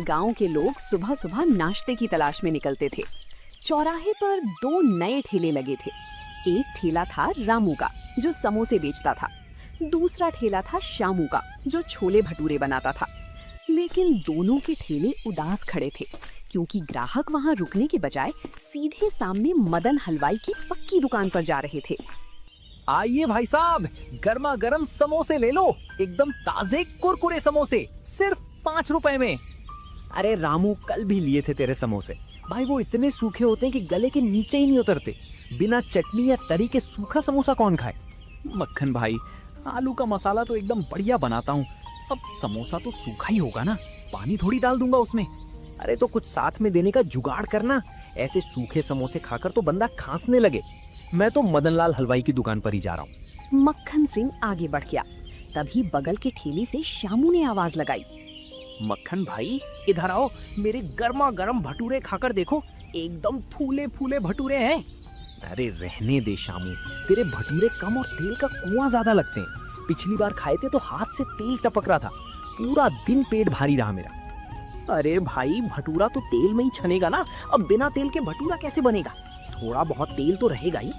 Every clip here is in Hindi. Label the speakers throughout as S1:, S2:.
S1: गांव के लोग सुबह सुबह नाश्ते की तलाश में निकलते थे। चौराहे पर दो नए ठेले लगे थे। एक ठेला था रामू का, जो समोसे बेचता था। दूसरा ठेला था श्यामू का, जो छोले भटूरे बनाता था। लेकिन दोनों के ठेले उदास खड़े थे, क्योंकि ग्राहक वहां रुकने के बजाय सीधे सामने मदन हलवाई की पक्की दुकान पर जा रहे थे।
S2: आइए भाई साहब, गर्मा गर्म समोसे ले लो, एकदम ताजे कुरकुरे समोसे, सिर्फ 5 रुपए में।
S3: अरे रामू, कल भी लिए थे तेरे समोसे। भाई वो इतने सूखे होते हैं कि गले के नीचे ही नहीं उतरते। बिना चटनी या तरी के सूखा समोसा कौन खाए?
S2: मक्खन भाई, आलू का मसाला तो एकदम बढ़िया बनाता हूँ। अब समोसा तो सूखा ही होगा ना, पानी थोड़ी डाल दूंगा उसमें।
S3: अरे तो कुछ साथ में देने का जुगाड़ करना। ऐसे सूखे समोसे खाकर तो बंदा खांसने लगे। मैं तो मदनलाल हलवाई की दुकान पर ही जा रहा हूँ।
S1: मक्खन सिंह आगे बढ़ गया। तभी बगल के ठेले से श्यामू ने आवाज लगाई।
S3: मक्खन भाई, इधर आओ, मेरे गर्मा गर्म भटूरे खाकर देखो, एकदम फूले फूले भटूरे हैं। अरे रहने दे शामू, तेरे भटूरे कम और तेल का कुआं ज्यादा लगते हैं। पिछली बार खाए थे तो हाथ से तेल टपक रहा था, पूरा दिन पेट भारी रहा मेरा। अरे भाई, भटूरा तो तेल में ही छनेगा ना, अब बिना तेल के भटूरा कैसे बनेगा? थोड़ा बहुत तेल तो रहेगा ही।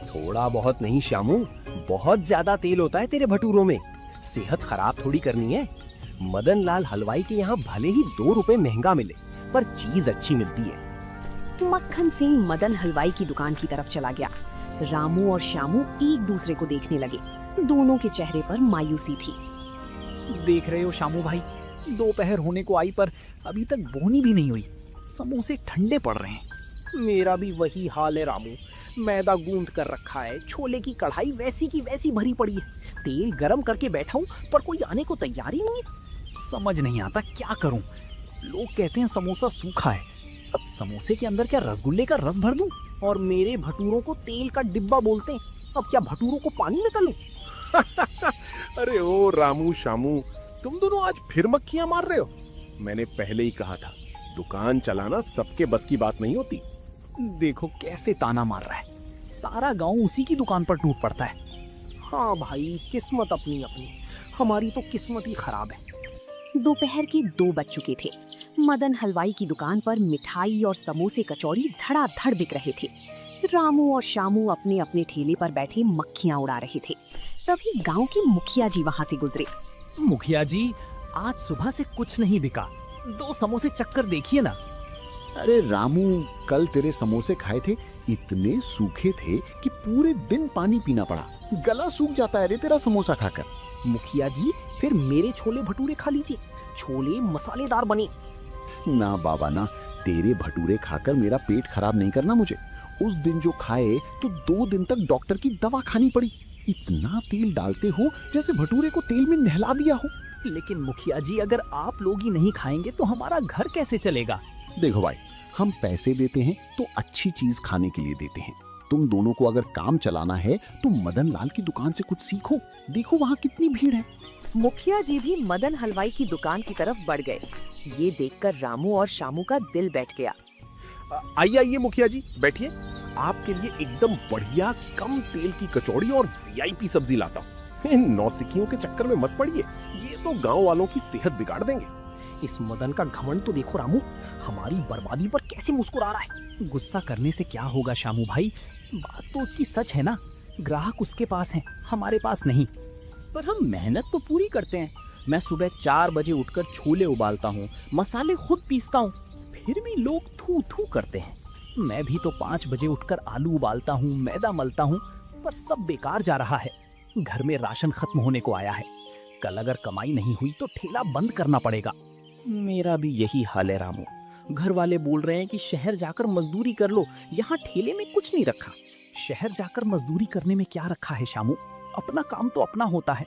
S3: थोड़ा बहुत नहीं श्यामू, बहुत ज्यादा तेल होता है तेरे भटूरों में। सेहत खराब थोड़ी करनी है। मदन लाल हलवाई के यहाँ भले ही 2 रुपए महंगा मिले, पर चीज अच्छी मिलती है।
S1: मक्खन सिंह मदन हलवाई की दुकान की तरफ चला गया। रामू और श्यामू एक दूसरे को देखने लगे। दोनों के चेहरे पर मायूसी थी।
S2: देख रहे हो श्यामू भाई, दोपहर होने को आई पर अभी तक बोनी भी नहीं हुई। समोसे ठंडे पड़ रहे हैं।
S3: मेरा भी वही हाल है रामू। मैदा गूंद कर रखा है, छोले की कढ़ाई वैसी की वैसी भरी पड़ी है। तेल गरम करके बैठा हूँ, पर कोई आने को तैयार ही नहीं है।
S2: समझ नहीं आता क्या करूं। लोग कहते हैं समोसा सूखा है, अब समोसे के अंदर क्या रसगुल्ले का रस भर दूं?
S3: और मेरे भटूरों को तेल का डिब्बा बोलते हैं, अब क्या भटूरों को पानी में तलूं?
S4: अरे ओ रामू शामू, तुम दोनों आज फिर मक्खियां मार रहे हो। मैंने पहले ही कहा था, दुकान चलाना सबके बस की बात नहीं होती।
S2: देखो कैसे ताना मार रहा है। सारा गांव उसी की दुकान पर टूट पड़ता है।
S3: हाँ भाई, किस्मत अपनी अपनी, हमारी तो किस्मत ही खराब है।
S1: दोपहर के 2 बज चुके थे। मदन हलवाई की दुकान पर मिठाई और समोसे कचौड़ी धड़ाधड़ बिक रहे थे। रामू और श्यामू अपने अपने ठेले पर बैठे मक्खियां उड़ा रहे थे। तभी गांव के मुखिया जी वहां से गुजरे।
S2: मुखिया जी, आज सुबह से कुछ नहीं बिका, 2 समोसे चक्कर देखिए ना।
S5: अरे रामू, कल तेरे समोसे खाए थे, इतने सूखे थे कि पूरे दिन पानी पीना पड़ा। गला सूख जाता है रे तेरा समोसा खाकर।
S3: मुखिया जी, फिर मेरे छोले भटूरे खा लीजिए, छोले मसालेदार बने।
S5: ना बाबा ना, तेरे भटूरे खाकर मेरा पेट खराब नहीं करना मुझे। उस दिन जो खाए तो 2 दिन तक डॉक्टर की दवा खानी पड़ी। इतना तेल डालते हो जैसे भटूरे को तेल में नहला दिया हो।
S2: लेकिन मुखिया जी, अगर आप लोग ही नहीं खाएंगे तो हमारा घर कैसे चलेगा?
S5: देखो भाई, हम पैसे देते हैं तो अच्छी चीज खाने के लिए देते हैं। तुम दोनों को अगर काम चलाना है तो मदन लाल की दुकान से कुछ सीखो। देखो वहाँ कितनी भीड़ है।
S6: मुखिया जी भी मदन हलवाई की दुकान की तरफ बढ़ गए। ये देखकर रामू और श्यामू का दिल बैठ गया।
S4: आइए आइए मुखिया जी, बैठिए। आपके लिए एकदम बढ़िया कम तेल की कचौड़ी और वीआईपी सब्जी लाता हूँ। इन नौसिखियों के चक्कर में मत पड़िए, ये तो गांव वालों की सेहत बिगाड़ देंगे।
S3: इस मदन का घमंड तो देखो रामू, हमारी बर्बादी पर कैसे मुस्कुरा रहा है।
S2: गुस्सा करने से क्या होगा श्यामू भाई, बात तो उसकी सच है ना। ग्राहक उसके पास हैं, हमारे पास नहीं।
S3: पर हम मेहनत तो पूरी करते हैं। मैं सुबह 4 बजे उठकर छोले उबालता हूँ, मसाले खुद पीसता हूँ, फिर भी लोग थू थू करते हैं।
S2: मैं भी तो 5 बजे उठकर आलू उबालता हूँ, मैदा मलता हूँ, पर सब बेकार जा रहा है। घर में राशन खत्म होने को आया है। कल अगर कमाई नहीं हुई तो ठेला बंद करना पड़ेगा।
S3: मेरा भी यही हाल है रामू। घर वाले बोल रहे हैं कि शहर जाकर मजदूरी कर लो, यहाँ ठेले में कुछ नहीं रखा।
S2: शहर जाकर मजदूरी करने में क्या रखा है श्यामू? अपना काम तो अपना होता है,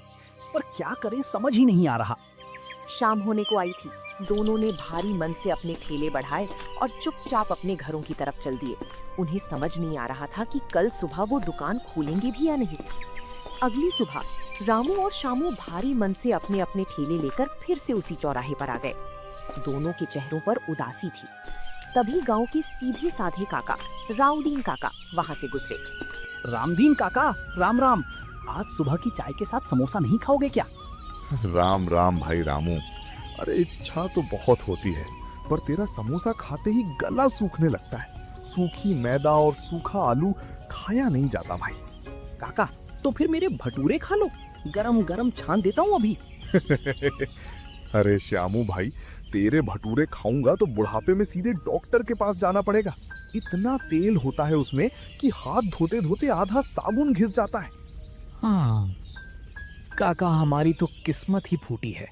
S2: पर क्या करें समझ ही नहीं आ रहा।
S6: शाम होने को आई थी। दोनों ने भारी मन से अपने ठेले बढ़ाए और चुपचाप अपने घरों की तरफ चल दिए। उन्हें समझ नहीं आ रहा था कि कल सुबह वो दुकान खोलेंगे भी या नहीं। अगली सुबह रामू और श्यामू भारी मन से अपने अपने ठेले लेकर फिर से उसी चौराहे पर आ गए। दोनों के चेहरों पर उदासी थी। तभी गांव के सीधे साधे काका राउदीन काका वहां से गुजरे।
S2: रामदीन काका, राम राम। आज सुबह की चाय के साथ समोसा नहीं खाओगे क्या?
S7: राम राम भाई रामू। अरे इच्छा तो बहुत होती है, पर तेरा समोसा खाते ही गला सूखने लगता है। सूखी मैदा और सूखा आलू खाया नहीं जाता भाई।
S3: काका तो फिर मेरे भटूरे खा लो, गरम गरम छान देता हूँ अभी।
S7: अरे श्यामू भाई, तेरे भटूरे खाऊंगा तो बुढ़ापे में सीधे डॉक्टर के पास जाना पड़ेगा। इतना तेल होता है उसमें कि हाथ धोते धोते आधा साबुन घिस जाता है।
S2: हाँ, काका हमारी तो किस्मत ही फूटी है।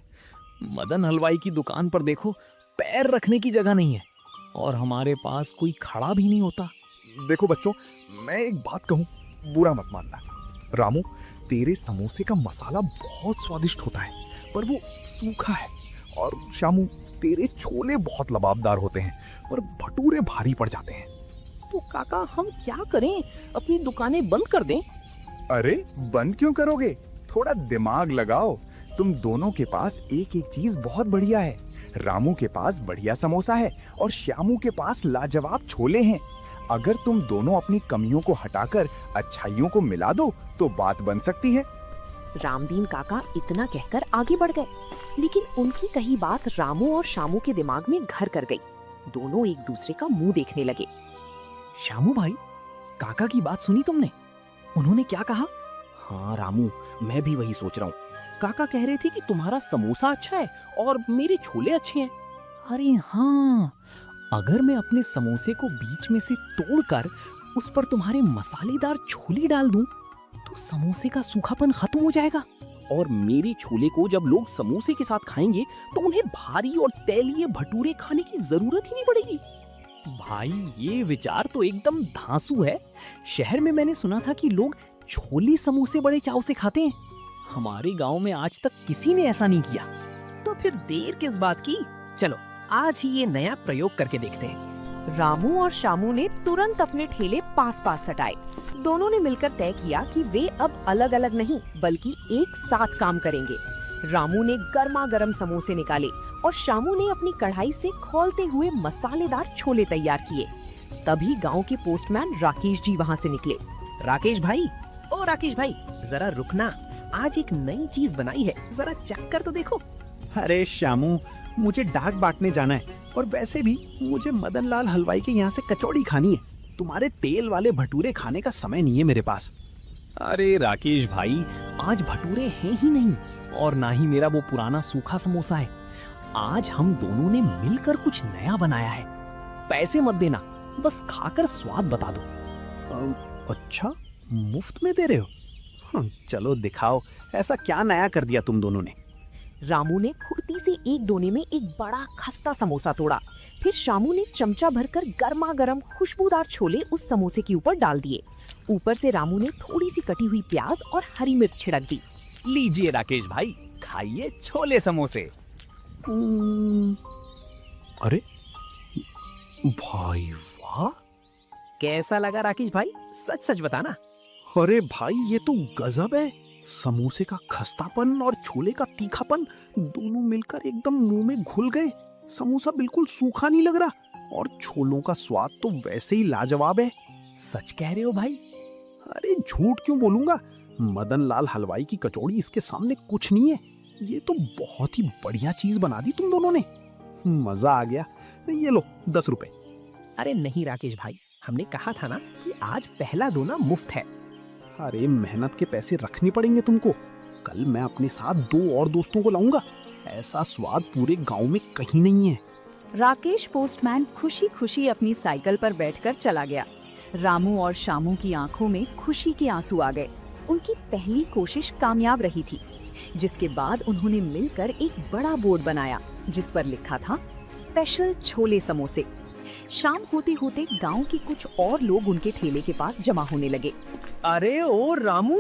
S2: मदन हलवाई की दुकान पर देखो, पैर रखने की जगह नहीं है और हमारे पास कोई खड़ा भी नहीं होता।
S7: देखो बच्चों, मैं एक बात कहूँ, बुरा मत मानना। रामू, तेरे समोसे का मसाला बहुत स्वादिष्ट होता है, पर वो सूखा है। और श्यामू, तेरे छोले बहुत लबाबदार होते हैं, पर भटूरे भारी पड़ जाते हैं।
S3: तो काका हम क्या करें, अपनी दुकानें बंद कर दें?
S8: अरे बंद क्यों करोगे? थोड़ा दिमाग लगाओ। तुम दोनों के पास एक एक चीज बहुत बढ़िया है। रामू के पास बढ़िया समोसा है और श्यामू के पास लाजवाब छोले हैं। अगर तुम दोनों अपनी कमियों को हटाकर अच्छाइयों को मिला दो तो बात बन सकती है।
S6: रामदीन काका इतना कहकर आगे बढ़ गए, लेकिन उनकी कही बात रामू और शामू के दिमाग में घर कर गई। दोनों एक दूसरे का मुंह देखने लगे।
S2: श्यामू भाई, काका की बात सुनी तुमने? उन्होंने क्या कहा?
S3: हाँ रामू, मैं भी वही सोच रहा हूँ। काका कह रहे थे कि तुम्हारा समोसा अच्छा है और मेरे छोले अच्छे हैं।
S2: अरे हाँ, अगर मैं अपने समोसे को बीच में से तोड़कर उस पर तुम्हारे मसालेदार छोले डाल दूं, तो समोसे का सूखापन खत्म हो जाएगा।
S3: और मेरे छोले को जब लोग समोसे के साथ खाएंगे तो उन्हें भारी और तैलीय भटूरे खाने की जरूरत ही नहीं पड़ेगी।
S2: भाई, ये विचार तो एकदम धांसू है। शहर में मैंने सुना था कि लोग छोले समोसे बड़े चाव से खाते हैं। हमारे गांव में आज तक किसी ने ऐसा नहीं किया।
S3: तो फिर देर किस बात की, चलो आज ही ये नया प्रयोग करके देखते हैं।
S1: रामू और शामू ने तुरंत अपने ठेले पास पास सटाए। दोनों ने मिलकर तय किया कि वे अब अलग अलग नहीं बल्कि एक साथ काम करेंगे। रामू ने गर्मा गर्म समोसे निकाले और शामू ने अपनी कढ़ाई से खौलते हुए मसालेदार छोले तैयार किए। तभी गांव के पोस्टमैन राकेश जी वहां से निकले।
S3: राकेश भाई, ओ राकेश भाई, जरा रुकना, आज एक नई चीज बनाई है, जरा चख कर तो देखो।
S5: अरे श्यामू, मुझे डाक बांटने जाना है और वैसे भी मुझे मदन लाल हलवाई के यहाँ से कचौड़ी खानी है। तुम्हारे तेल वाले भटूरे खाने का समय नहीं है मेरे पास।
S2: अरे राकेश भाई, आज भटूरे हैं ही नहीं और ना ही मेरा वो पुराना सूखा समोसा है। आज हम दोनों ने मिलकर कुछ नया बनाया है। पैसे मत देना, बस खाकर स्वाद बता दो।
S5: अच्छा, मुफ्त में दे रहे हो? चलो दिखाओ, ऐसा क्या नया कर दिया तुम दोनों ने?
S6: रामू ने फुर्ती से एक दोने में एक बड़ा खस्ता समोसा तोड़ा। फिर शामू ने चमचा भरकर गर्मा गर्म खुशबूदार छोले उस समोसे के ऊपर डाल दिए। ऊपर से रामू ने थोड़ी सी कटी हुई प्याज और हरी मिर्च छिड़क दी।
S2: लीजिए राकेश भाई, खाइए छोले समोसे।
S5: अरे भाई वाह!
S3: कैसा लगा राकेश भाई, सच सच बताना।
S5: अरे भाई, ये तो गजब है। समोसे का खस्तापन और छोले का तीखापन दोनों मिलकर एकदम मुंह में घुल गए। समोसा बिल्कुल सूखा नहीं लग रहा और छोलों का स्वाद तो वैसे ही लाजवाब है।
S2: सच कह रहे हो भाई?
S5: अरे झूठ क्यों बोलूंगा, मदन लाल हलवाई की कचौड़ी इसके सामने कुछ नहीं है। ये तो बहुत ही बढ़िया चीज बना दी तुम दोनों ने। मजा आ गया। ये लो 10 रुपए।
S3: अरे नहीं राकेश भाई, हमने कहा था ना कि आज पहला दोना मुफ्त है।
S5: अरे मेहनत के पैसे रखने पड़ेंगे तुमको। कल मैं अपने साथ 2 और दोस्तों को लाऊंगा। ऐसा स्वाद पूरे गांव में कहीं नहीं है।
S1: राकेश पोस्टमैन खुशी खुशी अपनी साइकिल पर बैठकर चला गया। रामू और शामू की आंखों में खुशी के आंसू आ गए। उनकी पहली कोशिश कामयाब रही थी, जिसके बाद उन्होंने मिलकर एक बड़ा बोर्ड बनाया जिस पर लिखा था स्पेशल छोले समोसे। शाम होते होते गांव के कुछ और लोग उनके ठेले के पास जमा होने लगे।
S3: अरे ओ रामू,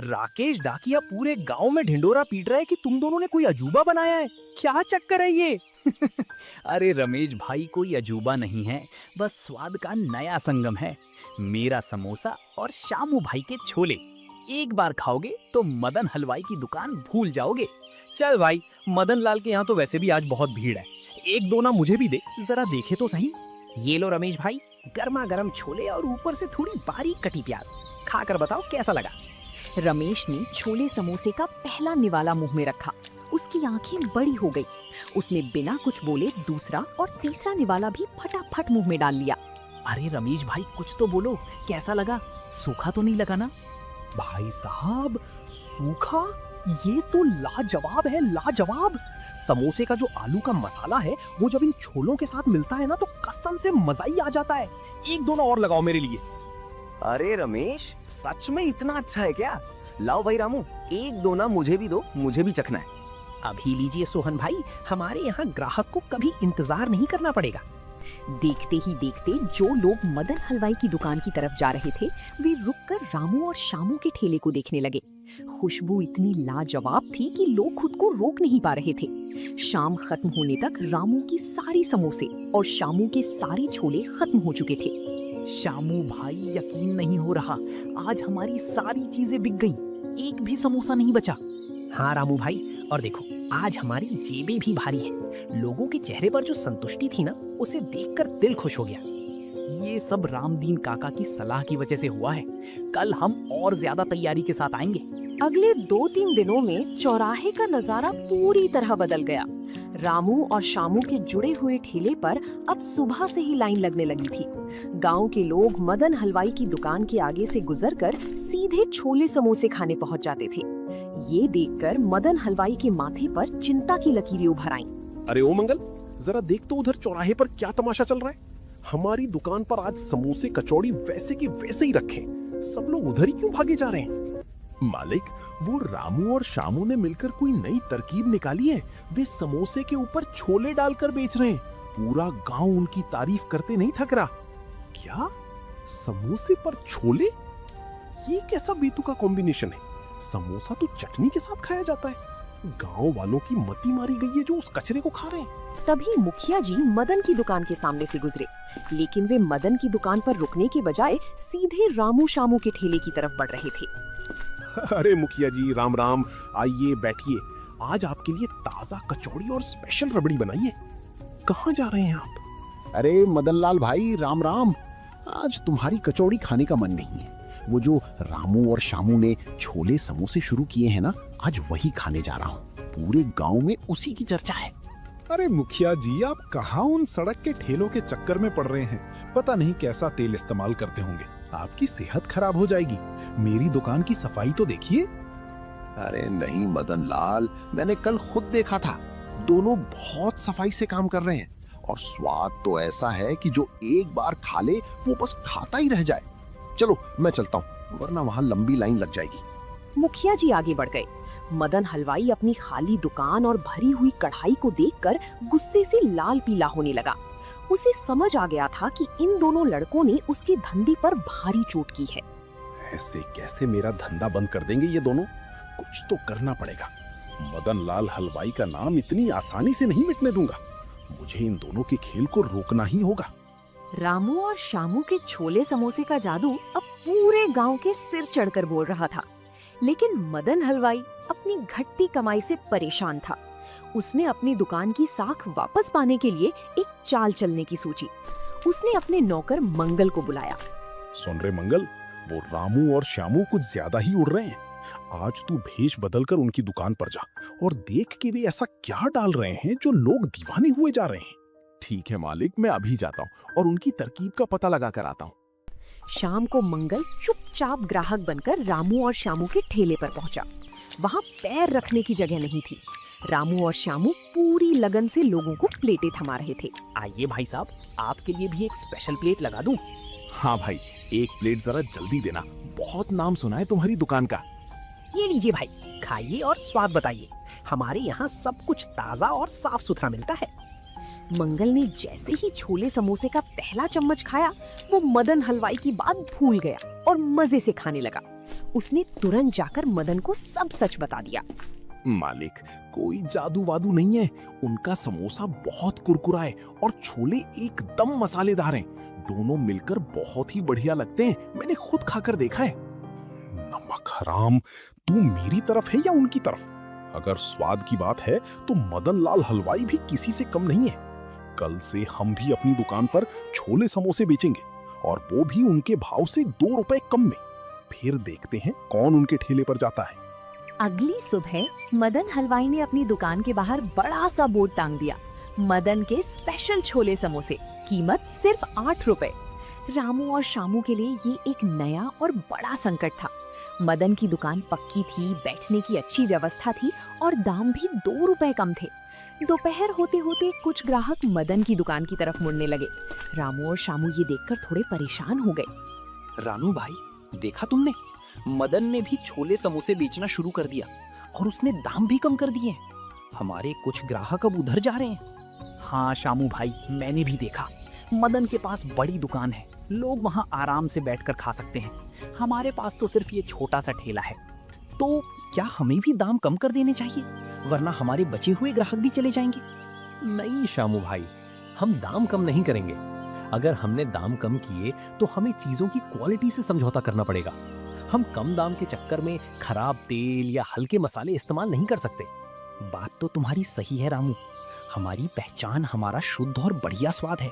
S3: राकेश डाकिया पूरे गांव में ढिंडोरा पीट रहा है कि तुम दोनों ने कोई अजूबा बनाया है। क्या चक्कर है ये?
S2: अरे रमेश भाई, कोई अजूबा नहीं है, बस स्वाद का नया संगम है। मेरा समोसा और शामू भाई के छोले। एक बार खाओगे तो मदन हलवाई की दुकान भूल जाओगे।
S3: चल भाई, मदन लाल के यहाँ तो वैसे भी आज बहुत भीड़ है। एक दोना मुझे भी दे, जरा देखे तो सही। ये लो रमेश भाई, गर्मा गर्म छोले और ऊपर से थोड़ी बारीक कटी प्याज। खाकर बताओ कैसा लगा।
S1: रमेश ने छोले समोसे का पहला निवाला मुंह में रखा उसकी आंखें बड़ी हो गई। उसने बिना कुछ बोले दूसरा और तीसरा निवाला भी फटाफट मुंह में डाल लिया।
S3: अरे रमेश भाई, कुछ तो बोलो, कैसा लगा? सूखा तो नहीं लगा ना?
S2: भाई साहब, सूखा? ये तो लाजवाब है, लाजवाब। समोसे का जो आलू का मसाला है वो जब इन छोलों के साथ मिलता है ना तो कसम से मजा ही आ जाता है। एक दोना और लगाओ मेरे लिए।
S3: अरे रमेश, सच में इतना अच्छा है क्या? लाओ भाई रामू, एक दोना मुझे भी दो, मुझे भी चखना है।
S2: अभी लीजिए सोहन भाई, हमारे यहाँ ग्राहक को कभी इंतजार नहीं करना पड़ेगा।
S1: देखते ही देखते जो लोग मदन हलवाई की दुकान की तरफ जा रहे थे वे रुककर रामू और शामू के ठेले को देखने लगे। खुशबू इतनी लाजवाब थी कि लोग खुद को रोक नहीं पा रहे थे। शाम खत्म होने तक रामू की सारी समोसे और शामू के सारे छोले खत्म हो चुके थे।
S2: शामू भाई, यकीन नहीं हो रहा, आज हमारी सारी चीजें बिक गईं, एक भी समोसा नहीं बचा। हाँ रामू भाई, और देखो आज हमारी जेबें भी भारी हैं। लोगों के चेहरे पर जो संतुष्टि थी ना, उसे देखकर दिल खुश हो गया। ये सब रामदीन काका की सलाह की वजह से हुआ है। कल हम और ज्यादा तैयारी के साथ आएंगे।
S6: अगले 2-3 दिनों में चौराहे का नजारा पूरी तरह बदल गया। रामू और शामू के जुड़े हुए ठेले पर अब सुबह से ही लाइन लगने लगी थी। गांव के लोग मदन हलवाई की दुकान के आगे से गुजरकर सीधे छोले समोसे खाने पहुंच जाते थे। ये देखकर मदन हलवाई के माथे पर चिंता की लकीरें उभर आईं।
S4: अरे ओ मंगल, जरा देख तो उधर चौराहे पर क्या तमाशा चल रहा है। हमारी दुकान पर आज समोसे कचौड़ी वैसे के वैसे ही रखे, सब लोग उधर ही क्यों भागे जा रहे हैं? मालिक, वो रामू और शामू ने मिलकर कोई नई तरकीब निकाली है। वे समोसे के ऊपर छोले डालकर बेच रहे हैं। पूरा गांव उनकी तारीफ करते नहीं थक रहा। क्या समोसे पर छोले? ये कैसा बेतु का कॉम्बिनेशन है? समोसा तो चटनी के साथ खाया जाता है। गांव वालों की मती मारी गई है जो उस कचरे को खा रहे हैं।
S6: तभी मुखिया जी मदन की दुकान के सामने से गुजरे, लेकिन वे मदन की दुकान पर रुकने के बजाय सीधे रामू शामू के ठेले की तरफ बढ़ रहे थे।
S4: अरे मुखिया जी, राम राम, आइए बैठिए। आज आपके लिए ताजा कचौड़ी और स्पेशल रबड़ी बनाई है। कहाँ जा रहे हैं आप?
S5: अरे मदनलाल भाई, राम राम। आज तुम्हारी कचौड़ी खाने का मन नहीं है। वो जो रामू और शामू ने छोले समोसे शुरू किए हैं ना, आज वही खाने जा रहा हूँ। पूरे गांव में उसी की चर्चा है।
S7: अरे मुखिया जी, आप कहाँ उन सड़क के ठेलों के चक्कर में पड़ रहे हैं? पता नहीं कैसा तेल इस्तेमाल करते होंगे, आपकी सेहत खराब हो जाएगी। मेरी दुकान की सफाई तो देखिए।
S5: अरे नहीं मदनलाल, मैंने कल खुद देखा था। दोनों बहुत सफाई से काम कर रहे हैं और स्वाद तो ऐसा है कि जो एक बार खा ले वो बस खाता ही रह जाए। चलो मैं चलता हूँ, वरना वहाँ लंबी लाइन लग जाएगी।
S6: मुखिया जी आगे बढ़ गए। मदन हलवाई अपनी खाली दुकान और भरी हुई कढ़ाई को देखकर गुस्से से लाल पीला होने लगा। उसे समझ आ गया था कि इन दोनों लड़कों ने उसके धंधे पर भारी चोट की है।
S4: ऐसे कैसे मेरा धंधा बंद कर देंगे ये दोनों? कुछ तो करना पड़ेगा। मदन लाल हलवाई का नाम इतनी आसानी से नहीं मिटने दूंगा। मुझे इन दोनों के खेल को रोकना ही होगा।
S6: रामू और शामू के छोले समोसे का जादू अब पूरे गांव के सिर चढ़कर बोल रहा था। लेकिन मदन हलवाई अपनी घटती कमाई से परेशान था। उसने अपनी दुकान की साख वापस पाने के लिए एक चाल चलने की सोची। उसने अपने नौकर मंगल को बुलाया।
S4: सुन रे मंगल, वो रामू और श्यामू कुछ ज्यादा ही उड़ रहे हैं। आज तू भेष बदलकर उनकी दुकान पर जा और देख के वे ऐसा क्या डाल रहे हैं जो लोग दीवाने हुए जा रहे हैं। ठीक है मालिक, मैं अभी जाता हूँ और उनकी तरकीब का पता लगा कर आता हूँ।
S6: शाम को मंगल चुपचाप ग्राहक बनकर रामू और श्यामू के ठेले पर पहुंचा। वहां पैर रखने की जगह नहीं थी। रामू और श्यामू पूरी लगन से लोगों को प्लेटें थमा रहे थे।
S2: आइए भाई साहब, आपके लिए भी एक स्पेशल प्लेट लगा दूं।
S4: हाँ भाई, एक प्लेट जरा जल्दी देना। बहुत नाम सुना है तुम्हारी दुकान का।
S2: ये लीजिए भाई, खाइए और स्वाद बताइए। हमारे यहाँ सब कुछ ताजा और साफ सुथरा मिलता है।
S6: मंगल ने जैसे ही छोले समोसे का पहला चम्मच खाया, वो मदन हलवाई की बात भूल गया और मजे से खाने लगा। उसने तुरंत जाकर मदन को सब सच बता दिया।
S4: मालिक, कोई जादू वादू नहीं है। उनका समोसा बहुत कुरकुरा है और छोले एकदम मसालेदार हैं। दोनों मिलकर बहुत ही बढ़िया लगते हैं। मैंने खुद खाकर देखा है। नमक हराम, तू मेरी तरफ है या उनकी तरफ? अगर स्वाद की बात है तो मदन लाल हलवाई भी किसी से कम नहीं है। कल से हम भी अपनी दुकान पर छोले समोसे बेचेंगे और वो भी उनके भाव से 2 रुपए कम में। फिर देखते हैं कौन उनके ठेले पर जाता है।
S6: अगली सुबह मदन हलवाई ने अपनी दुकान के बाहर बड़ा सा बोर्ड टांग दिया, मदन के स्पेशल छोले समोसे, कीमत सिर्फ 8 रुपए। रामू और शामू के लिए ये एक नया और बड़ा संकट था। मदन की दुकान पक्की थी, बैठने की अच्छी व्यवस्था थी और दाम भी 2 रुपए कम थे। दोपहर होते होते कुछ ग्राहक मदन की दुकान की तरफ मुड़ने लगे। रामू और शामू ये देखकर थोड़े परेशान हो गए।
S3: रानू भाई, देखा तुमने, मदन ने भी छोले समोसे बेचना शुरू कर दिया और उसने दाम भी कम कर दिए। हमारे कुछ ग्राहक अब उधर जा रहे हैं।
S2: हाँ शामू भाई, मैंने भी देखा। मदन के पास बड़ी दुकान है, लोग वहाँ आराम से बैठकर खा सकते हैं। हमारे पास तो सिर्फ ये छोटा सा ठेला है।
S3: तो क्या हमें भी दाम कम कर देने चाहिए, वरना हमारे बचे हुए ग्राहक भी चले जाएंगे?
S2: नहीं शामू भाई, हम दाम कम नहीं करेंगे। अगर हमने दाम कम किए तो हमें चीजों की क्वालिटी से समझौता करना पड़ेगा। हम कम दाम के चक्कर में खराब तेल या हल्के मसाले इस्तेमाल नहीं कर सकते।
S3: बात तो तुम्हारी सही है रामू, हमारी पहचान हमारा शुद्ध और बढ़िया स्वाद है।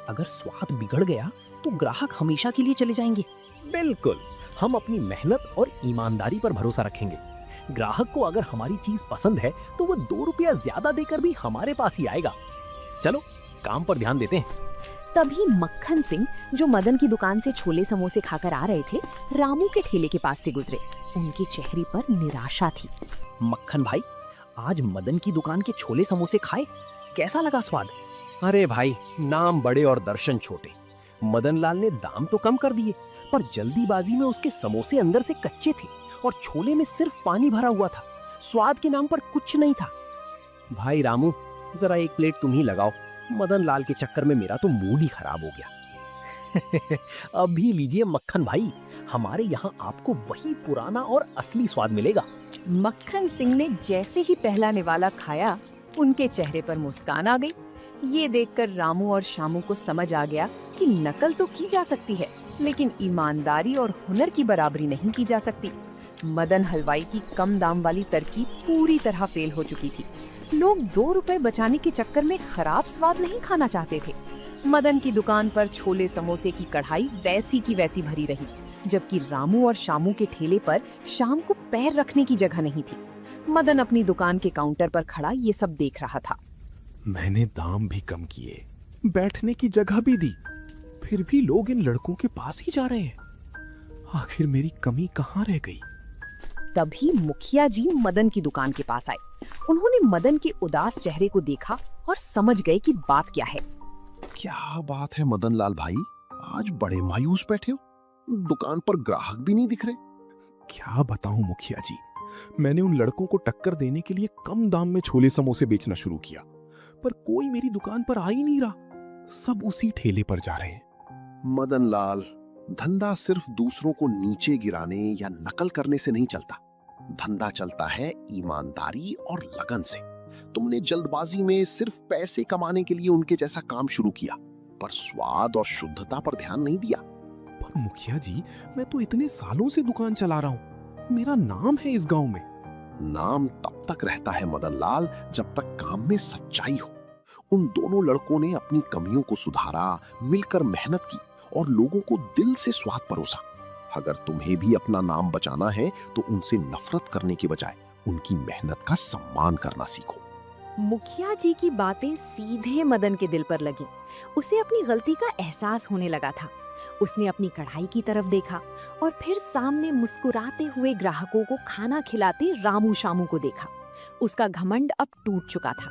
S3: अगर स्वाद बिगड़ गया तो ग्राहक हमेशा के लिए चले जाएंगे।
S2: बिल्कुल, हम अपनी मेहनत और ईमानदारी पर भरोसा रखेंगे। ग्राहक को अगर हमारी चीज पसंद है तो वो 2 रुपया ज्यादा देकर भी हमारे पास ही आएगा। चलो काम पर ध्यान देते हैं।
S1: तभी मक्खन सिंह, जो मदन की दुकान से छोले समोसे खाकर आ रहे थे, रामू के ठेले के पास से गुजरे। उनके चेहरे पर निराशा थी।
S3: मक्खन भाई, आज मदन की दुकान के छोले समोसे खाए, कैसा लगा स्वाद?
S4: अरे भाई, नाम बड़े और दर्शन छोटे। मदन लाल ने दाम तो कम कर दिए, पर जल्दीबाजी में उसके समोसे अंदर से कच्चे थे और छोले में सिर्फ पानी भरा हुआ था। स्वाद के नाम पर कुछ नहीं था। भाई रामू, जरा एक प्लेट तुम ही लगाओ। मदन लाल के चक्कर में मेरा तो मूड ही खराब हो गया।
S2: अभी लीजिए मक्खन भाई, हमारे यहाँ आपको वही पुराना और असली स्वाद मिलेगा।
S6: मक्खन सिंह ने जैसे ही पहला निवाला खाया, उनके चेहरे पर मुस्कान आ गई। ये देखकर रामू और शामू को समझ आ गया कि नकल तो की जा सकती है, लेकिन ईमानदारी और हुनर की बराबरी नहीं की जा सकती। मदन हलवाई की कम दाम वाली तरकीब पूरी तरह फेल हो चुकी थी। लोग 2 रुपए बचाने के चक्कर में खराब स्वाद नहीं खाना चाहते थे। मदन की दुकान पर छोले समोसे की कढ़ाई वैसी की वैसी भरी रही, जबकि रामू और शामू के ठेले पर शाम को पैर रखने की जगह नहीं थी। मदन अपनी दुकान के काउंटर पर खड़ा ये सब देख रहा था।
S4: मैंने दाम भी कम किए, बैठने की जगह भी दी, फिर भी लोग इन लड़कों के पास ही जा रहे हैं। आखिर मेरी कमी कहाँ रह गई?
S1: तभी मुखिया जी मदन की दुकान के पास आए। उन्होंने मदन के उदास चेहरे को देखा और समझ गए कि बात क्या है।
S5: क्या बात है मदन लाल भाई, आज बड़े मायूस बैठे हो, दुकान पर ग्राहक भी नहीं दिख रहे।
S4: क्या बताऊं मुखिया जी, मैंने उन लड़कों को टक्कर देने के लिए कम दाम में छोले समोसे बेचना शुरू किया, पर कोई मेरी दुकान पर आ ही नहीं रहा। सब उसी ठेले पर जा रहे हैं।
S5: मदन लाल, धंधा सिर्फ दूसरों को नीचे गिराने या नकल करने से नहीं चलता। धंधा चलता है ईमानदारी और लगन से। तुमने जल्दबाजी में सिर्फ पैसे कमाने के लिए उनके जैसा काम शुरू किया, पर स्वाद और शुद्धता पर ध्यान नहीं दिया।
S4: पर मुखिया जी, मैं तो इतने सालों से दुकान चला रहा हूँ, मेरा नाम है इस गांव में।
S5: नाम तब तक रहता है मदन लाल, जब तक काम में सच्चाई हो। उन दोनों लड़कों ने अपनी कमियों को सुधारा, मिलकर मेहनत की और लोगों को दिल से स्वाद परोसा। अगर तुम्हें भी अपना नाम बचाना है तो उनसे नफरत करने के बजाय उनकी मेहनत का सम्मान करना सीखो।
S1: मुखिया जी की बातें सीधे मदन के दिल पर लगी। उसे अपनी गलती का एहसास होने लगा था। उसने अपनी कढ़ाई की तरफ देखा और फिर सामने मुस्कुराते हुए ग्राहकों को खाना खिलाते रामू शामू को देखा। उसका घमंड अब टूट चुका था।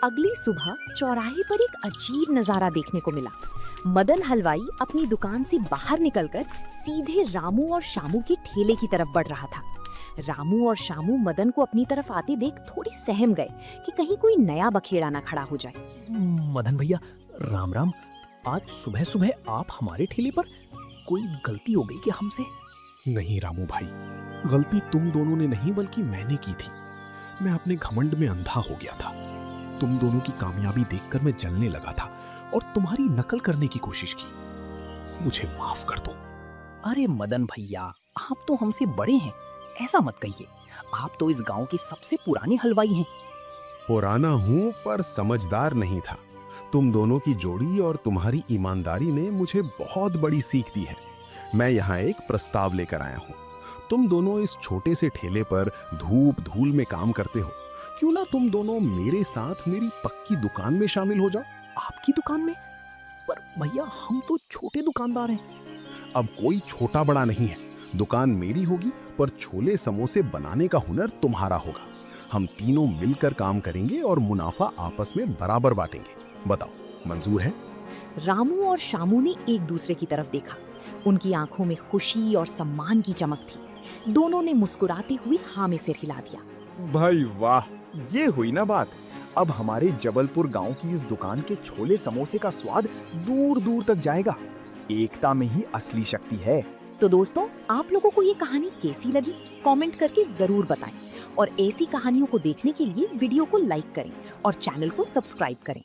S1: अगली सुबह चौराहे पर एक अजीब नजारा देखने को मिला। मदन हलवाई अपनी दुकान से बाहर निकलकर सीधे रामू और शामू के ठेले की तरफ बढ़ रहा था। रामू और शामू मदन को अपनी तरफ आते देख थोड़ी सहम गए कि कहीं कोई नया बखेड़ा ना खड़ा हो जाए।
S2: मदन भैया, राम राम। आज सुबह सुबह आप हमारे ठेले पर, कोई गलती हो गई क्या हमसे?
S4: नहीं रामू भाई, गलती तुम दोनों ने नहीं बल्कि मैंने की थी। मैं अपने घमंड में अंधा हो गया था। तुम दोनों की कामयाबी देखकर मैं जलने लगा था और तुम्हारी नकल करने की कोशिश की। मुझे माफ कर दो।
S3: अरे मदन भैया, आप तो हमसे बड़े हैं, ऐसा मत कहिए। आप तो इस गांव के सबसे पुराने हलवाई हैं।
S4: पुराना हूं पर समझदार नहीं था। तुम दोनों की जोड़ी और तुम्हारी ईमानदारी ने मुझे बहुत बड़ी सीख दी है। मैं यहाँ एक प्रस्ताव लेकर आया हूँ। तुम दोनों इस छोटे से ठेले पर धूप धूल में काम करते हो, क्यों ना तुम दोनों मेरे साथ मेरी पक्की दुकान में शामिल हो जाओ।
S2: आपकी दुकान में? पर भैया हम तो छोटे दुकानदार हैं।
S4: अब कोई छोटा बड़ा नहीं है, दुकान मेरी होगी पर छोले समोसे बनाने का हुनर तुम्हारा होगा। हम तीनों मिलकर काम करेंगे और मुनाफा आपस में बराबर बांटेंगे। बताओ, मंजूर है?
S6: रामू और शामू ने एक दूसरे की तरफ देखा। उनकी आंखों में खुशी और सम्मान की चमक थी। दोनों ने मुस्कुराते हुए हाँ में सिर हिला दिया।
S8: भाई वाह, ये हुई ना बात। अब हमारे जबलपुर गांव की इस दुकान के छोले समोसे का स्वाद दूर दूर तक जाएगा। एकता में ही असली शक्ति है।
S6: तो दोस्तों, आप लोगों को ये कहानी कैसी लगी कमेंट करके जरूर बताएं और ऐसी कहानियों को देखने के लिए वीडियो को लाइक करें और चैनल को सब्सक्राइब करें।